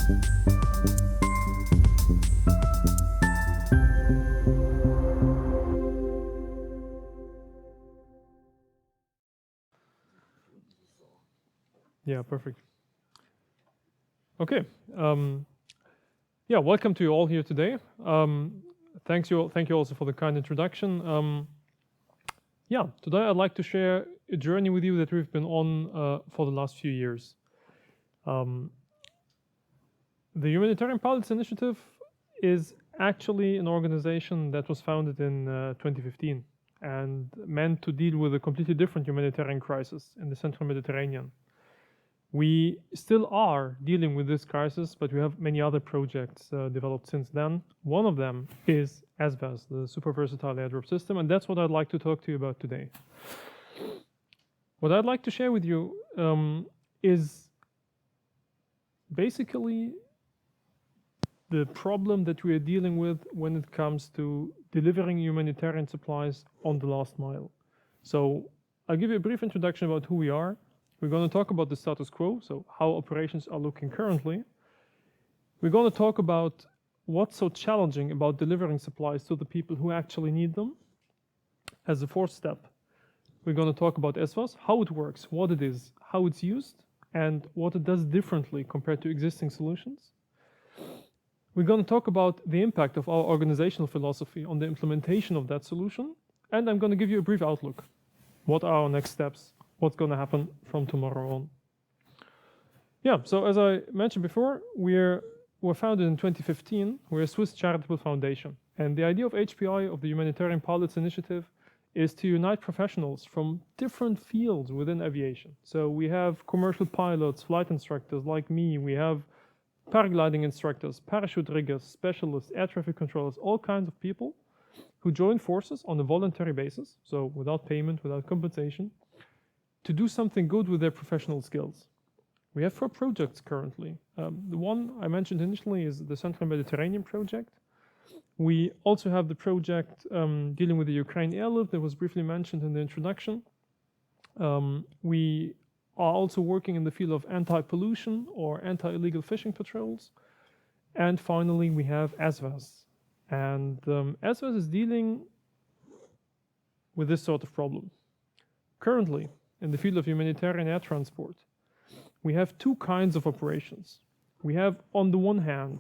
Yeah, perfect. Okay. Yeah, welcome to you all here today. Thank you also for the kind introduction. Yeah, today I'd like to share a journey with you that we've been on for the last few years. The Humanitarian Pilots Initiative is actually an organization that was founded in 2015 and meant to deal with a completely different humanitarian crisis in the Central Mediterranean. We still are dealing with this crisis, but we have many other projects developed since then. One of them is SVAS, the Super Versatile Airdrop System, and that's what I'd like to talk to you about today. What I'd like to share with you is basically the problem that we are dealing with when it comes to delivering humanitarian supplies on the last mile. So I'll give you a brief introduction about who we are. We're going to talk about the status quo, so how operations are looking currently. We're going to talk about what's so challenging about delivering supplies to the people who actually need them. As a fourth step, we're going to talk about SVAS, how it works, what it is, how it's used, and what it does differently compared to existing solutions. We're going to talk about the impact of our organizational philosophy on the implementation of that solution, and I'm going to give you a brief outlook. What are our next steps? What's going to happen from tomorrow on? Yeah, so as I mentioned before, we're founded in 2015. We're a Swiss charitable foundation. And the idea of HPI, of the Humanitarian Pilots Initiative, is to unite professionals from different fields within aviation. So we have commercial pilots, flight instructors like me. We have paragliding instructors, parachute riggers, specialists, air traffic controllers, all kinds of people who join forces on a voluntary basis, so without payment, without compensation, to do something good with their professional skills. We have 4 projects currently. The one I mentioned initially is the Central Mediterranean project. We also have the project dealing with the Ukraine airlift that was briefly mentioned in the introduction. We are also working in the field of anti-pollution or anti-illegal fishing patrols. And finally, we have SVAS. And SVAS is dealing with this sort of problem. Currently, in the field of humanitarian air transport, we have 2 kinds of operations. We have, on the one hand,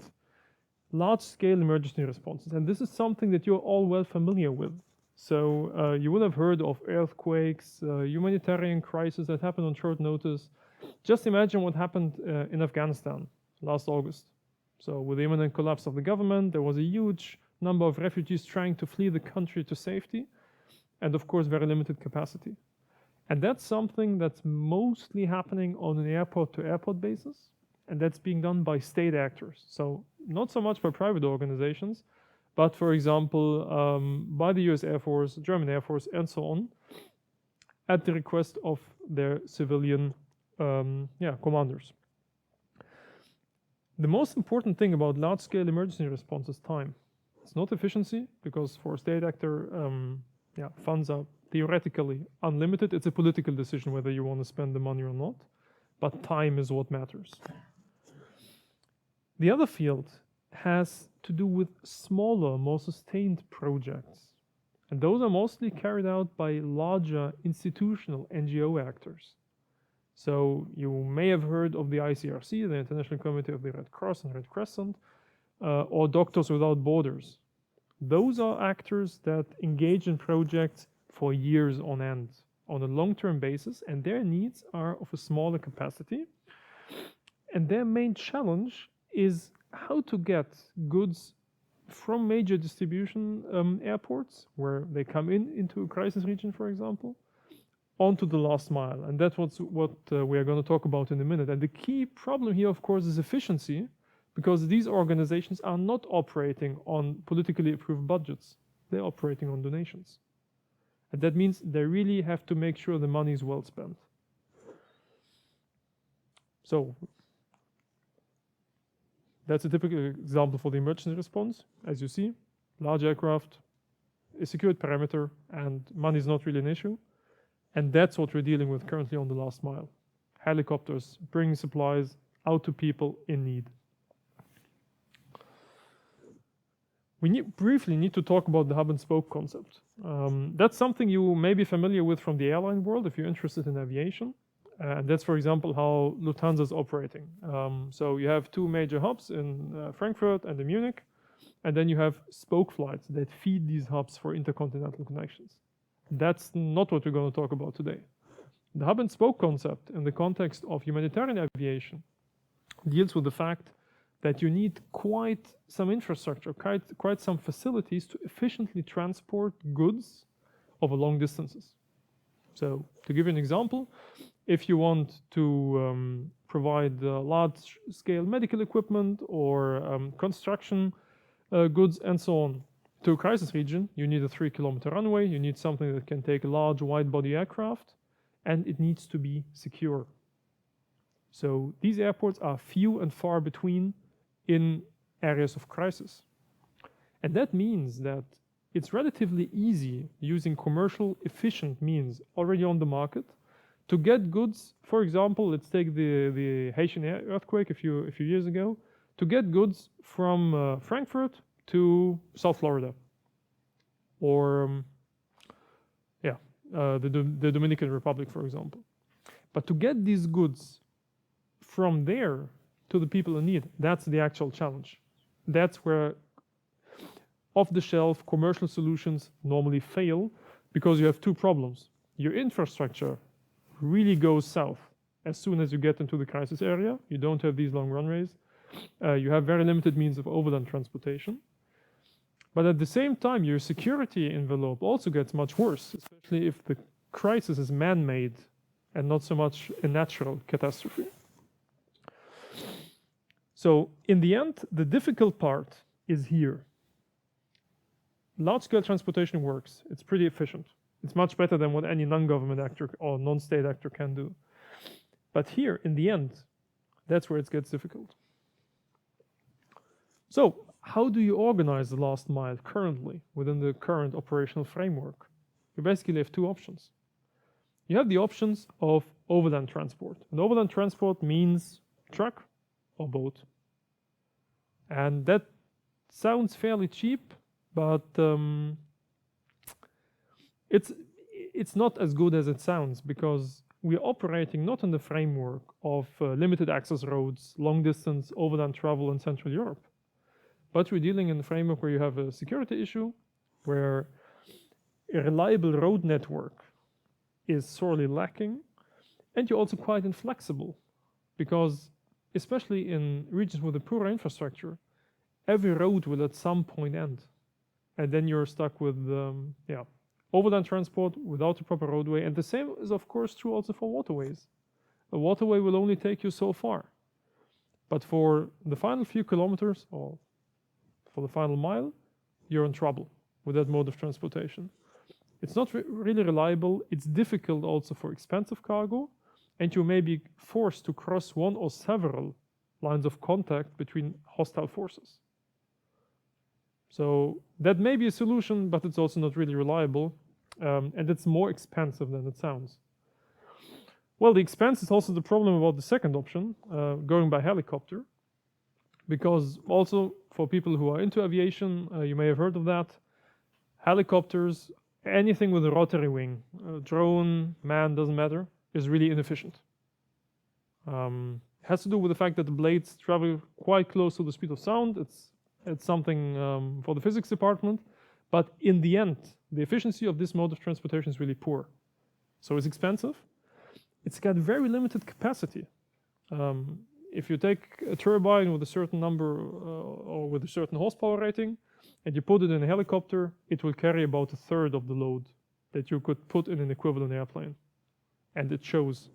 large-scale emergency responses, and this is something that you're all well familiar with. So you will have heard of earthquakes, humanitarian crises that happen on short notice. Just imagine what happened in Afghanistan last August. So with the imminent collapse of the government, there was a huge number of refugees trying to flee the country to safety, and of course, very limited capacity. And that's something that's mostly happening on an airport-to-airport basis, and that's being done by state actors. So not so much by private organizations, but for example, by the US Air Force, German Air Force, and so on, at the request of their civilian commanders. The most important thing about large-scale emergency response is time. It's not efficiency, because for a state actor, funds are theoretically unlimited. It's a political decision whether you want to spend the money or not, but time is what matters. The other field has to do with smaller, more sustained projects. And those are mostly carried out by larger institutional NGO actors. So you may have heard of the ICRC, the International Committee of the Red Cross and Red Crescent, or Doctors Without Borders. Those are actors that engage in projects for years on end, on a long-term basis, and their needs are of a smaller capacity. And their main challenge is how to get goods from major distribution airports, where they come into a crisis region, for example, onto the last mile. And that's what we are going to talk about in a minute. And the key problem here, of course, is efficiency, because these organizations are not operating on politically approved budgets. They're operating on donations. And that means they really have to make sure the money is well spent. So that's a typical example for the emergency response. As you see, large aircraft, a secured perimeter, and money is not really an issue. And that's what we're dealing with currently on the last mile. Helicopters bringing supplies out to people in need. we briefly need to talk about the hub and spoke concept. That's something you may be familiar with from the airline world if you're interested in aviation. And that's, for example, how Lufthansa is operating. So you have two major hubs in Frankfurt and in Munich, and then you have spoke flights that feed these hubs for intercontinental connections. That's not what we're going to talk about today. The hub and spoke concept in the context of humanitarian aviation deals with the fact that you need quite some infrastructure, quite some facilities to efficiently transport goods over long distances. So to give you an example, if you want to provide large-scale medical equipment or construction goods and so on to a crisis region, you need a 3-kilometer runway, you need something that can take a large wide-body aircraft, and it needs to be secure. So these airports are few and far between in areas of crisis. And that means that it's relatively easy using commercial efficient means already on the market to get goods. For example, let's take the Haitian earthquake a few years ago, to get goods from Frankfurt to South Florida, or the Dominican Republic, for example. But to get these goods from there to the people in need, that's the actual challenge. That's where off-the-shelf commercial solutions normally fail, because you have two problems. Your infrastructure really goes south as soon as you get into the crisis area. You don't have these long runways. You have very limited means of overland transportation. But at the same time, your security envelope also gets much worse, especially if the crisis is man-made and not so much a natural catastrophe. So in the end, the difficult part is here. Large-scale transportation works. It's pretty efficient. It's much better than what any non-government actor or non-state actor can do. But here, in the end, that's where it gets difficult. So how do you organize the last mile currently within the current operational framework? You basically have two options. You have the options of overland transport. And overland transport means truck or boat. And that sounds fairly cheap, but it's not as good as it sounds, because we're operating not in the framework of limited access roads, long distance overland travel in Central Europe, but we're dealing in the framework where you have a security issue, where a reliable road network is sorely lacking, and you're also quite inflexible, because especially in regions with a poor infrastructure, every road will at some point end. And then you're stuck with overland transport without a proper roadway. And the same is, of course, true also for waterways. A waterway will only take you so far. But for the final few kilometers, or for the final mile, you're in trouble with that mode of transportation. It's not really reliable. It's difficult also for expensive cargo. And you may be forced to cross one or several lines of contact between hostile forces. So that may be a solution, but it's also not really reliable. And it's more expensive than it sounds. Well, the expense is also the problem about the second option, going by helicopter. Because also for people who are into aviation, you may have heard of that. Helicopters, anything with a rotary wing, drone, man, doesn't matter, is really inefficient. It has to do with the fact that the blades travel quite close to the speed of sound. It's something for the physics department. But in the end, the efficiency of this mode of transportation is really poor. So it's expensive. It's got very limited capacity. If you take a turbine with a certain number or with a certain horsepower rating, and you put it in a helicopter, it will carry about a third of the load that you could put in an equivalent airplane. And it shows.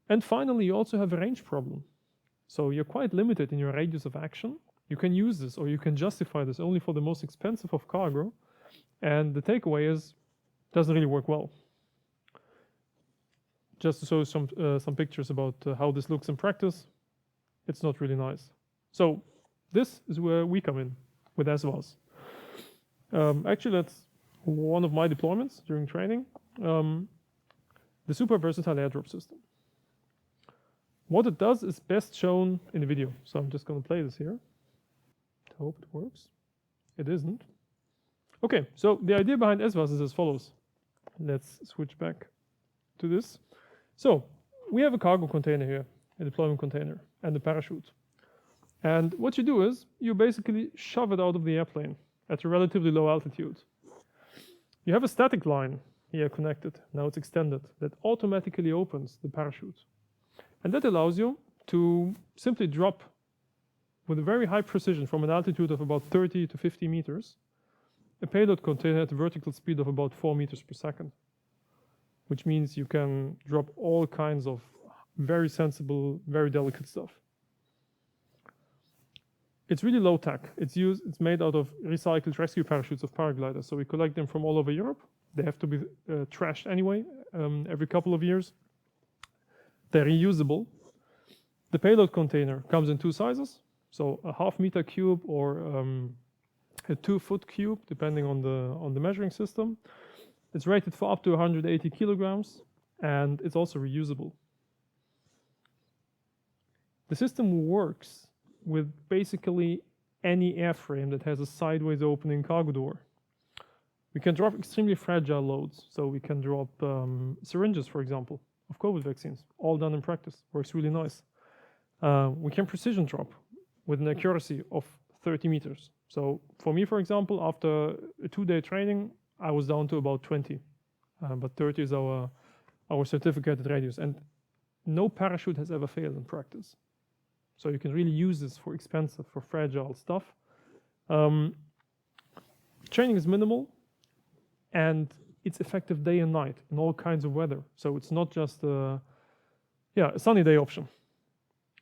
And finally, you also have a range problem. So you're quite limited in your radius of action. You can use this, or you can justify this only for the most expensive of cargo. And the takeaway is, it doesn't really work well. Just to show some pictures about how this looks in practice, it's not really nice. So this is where we come in with SWAS. Actually, that's one of my deployments during training. The super versatile airdrop system. What it does is best shown in the video. So I'm just going to play this here. I hope it works. it isn't. Okay, so the idea behind SVAS is as follows. Let's switch back to this. So we have a cargo container here, a deployment container, and a parachute. And what you do is you basically shove it out of the airplane at a relatively low altitude. You have a static line here connected, now it's extended, that automatically opens the parachute. And that allows you to simply drop with a very high precision from an altitude of about 30 to 50 meters, a payload container at a vertical speed of about 4 meters per second, which means you can drop all kinds of very sensible, very delicate stuff. It's really low tech. It's made out of recycled rescue parachutes of paragliders. So we collect them from all over Europe. They have to be trashed anyway, every couple of years. They're reusable. The payload container comes in 2 sizes. So a 0.5 meter cube or a 2-foot cube, depending on the measuring system. It's rated for up to 180 kilograms, and it's also reusable. The system works with basically any airframe that has a sideways opening cargo door. We can drop extremely fragile loads. So we can drop syringes, for example, of COVID vaccines, all done in practice. Works really nice. We can precision drop with an accuracy of 30 meters. So for me, for example, after a 2-day training, I was down to about 20. But 30 is our certificated radius. And no parachute has ever failed in practice. So you can really use this for expensive, for fragile stuff. Training is minimal, and it's effective day and night in all kinds of weather. So it's not just a sunny day option.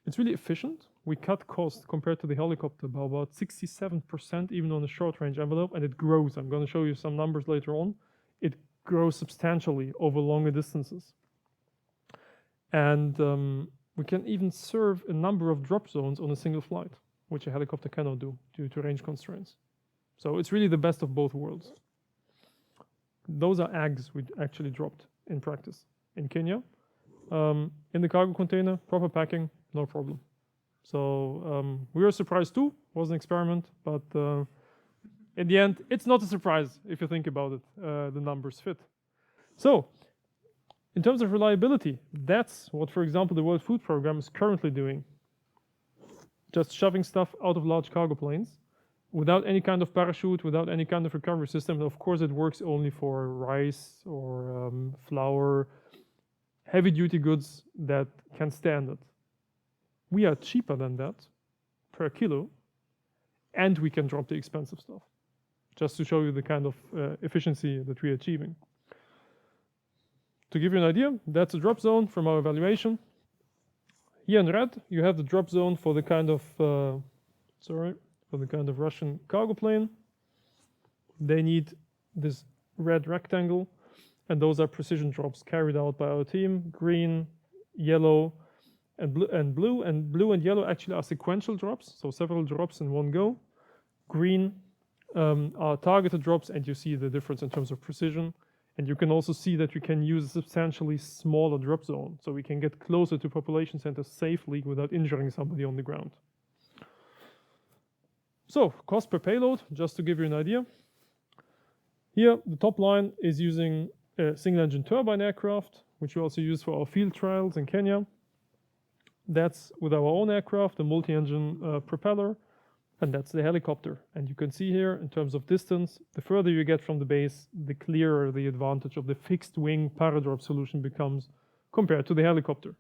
It's really efficient. We cut costs compared to the helicopter by about 67%, even on a short range envelope, and it grows. I'm going to show you some numbers later on. It grows substantially over longer distances. And we can even serve a number of drop zones on a single flight, which a helicopter cannot do due to range constraints. So it's really the best of both worlds. Those are eggs we actually dropped in practice in Kenya. In the cargo container, proper packing, no problem. So we were surprised too. It was an experiment, but in the end, it's not a surprise if you think about it. The numbers fit. So in terms of reliability, that's what, for example, the World Food Programme is currently doing. Just shoving stuff out of large cargo planes without any kind of parachute, without any kind of recovery system. And of course, it works only for rice or flour, heavy-duty goods that can stand it. We are cheaper than that per kilo, and we can drop the expensive stuff, just to show you the kind of efficiency that we're achieving. To give you an idea, that's a drop zone from our evaluation. Here in red, you have the drop zone for the kind of Russian cargo plane. They need this red rectangle, and those are precision drops carried out by our team. Green, yellow, and blue. And blue and yellow actually are sequential drops, so several drops in one go. Green are targeted drops, and you see the difference in terms of precision. And you can also see that we can use a substantially smaller drop zone, so we can get closer to population centers safely without injuring somebody on the ground. So, cost per payload, just to give you an idea. Here, the top line is using a single-engine turbine aircraft, which we also use for our field trials in Kenya. That's with our own aircraft, a multi-engine propeller, and that's the helicopter. And you can see here, in terms of distance, the further you get from the base, the clearer the advantage of the fixed-wing paradrop solution becomes compared to the helicopter.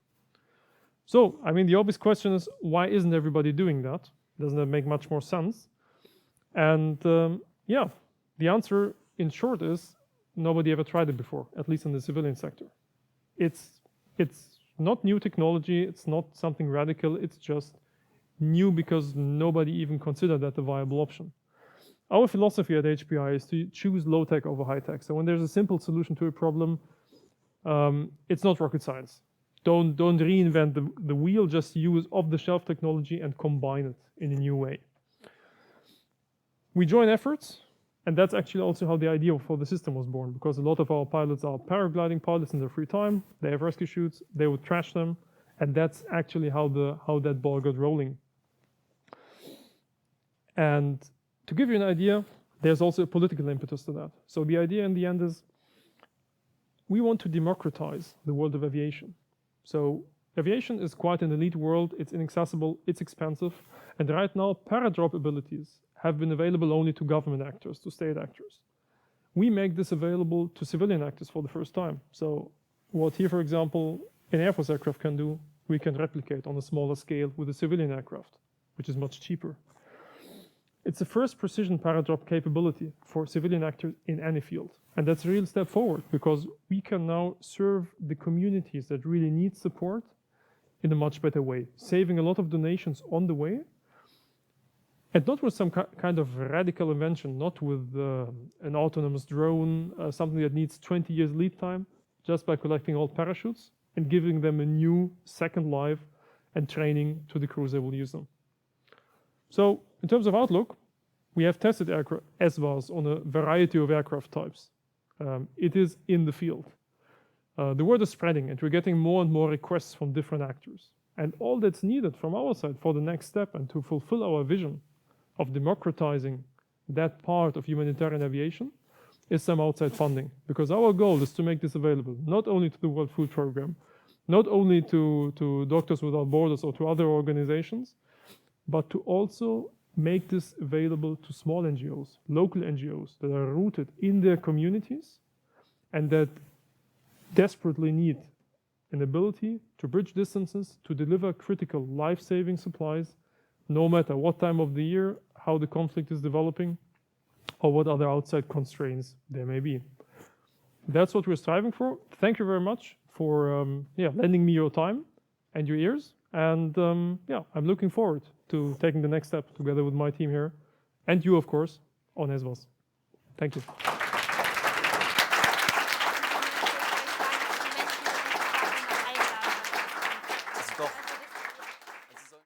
So, I mean, the obvious question is, why isn't everybody doing that? Doesn't that make much more sense? And the answer, in short, is nobody ever tried it before, at least in the civilian sector. It's not new technology, it's not something radical, it's just new because nobody even considered that a viable option. Our philosophy at HPI is to choose low tech over high tech. So when there's a simple solution to a problem, it's not rocket science. Don't reinvent the wheel, just use off-the-shelf technology and combine it in a new way. We join efforts, and that's actually also how the idea for the system was born, because a lot of our pilots are paragliding pilots in their free time. They have rescue chutes, they would trash them, and that's actually how that ball got rolling. And To give you an idea, there's also a political impetus to that. So the idea in the end is we want to democratize the world of aviation. So aviation is quite an elite world. It's inaccessible, it's expensive. And right now, paradrop abilities have been available only to government actors, to state actors. We make this available to civilian actors for the first time. So what here, for example, an Air Force aircraft can do, we can replicate on a smaller scale with a civilian aircraft, which is much cheaper. It's the first precision paradrop capability for civilian actors in any field. And that's a real step forward because we can now serve the communities that really need support in a much better way, saving a lot of donations on the way. And not with some kind of radical invention, not with an autonomous drone, something that needs 20 years lead time, just by collecting all parachutes and giving them a new second life and training to the crews that will use them. So in terms of outlook, we have tested SVAs on a variety of aircraft types. It is in the field. The word is spreading and we're getting more and more requests from different actors. And all that's needed from our side for the next step and to fulfill our vision of democratizing that part of humanitarian aviation is some outside funding. Because our goal is to make this available, not only to the World Food Programme, not only to Doctors Without Borders or to other organizations, but to also make this available to small NGOs, local NGOs that are rooted in their communities and that desperately need an ability to bridge distances, to deliver critical life-saving supplies, no matter what time of the year, how the conflict is developing, or what other outside constraints there may be. That's what we're striving for. Thank you very much for lending me your time and your ears. And I'm looking forward to taking the next step together with my team here, and you, of course, on SVAs. Thank you.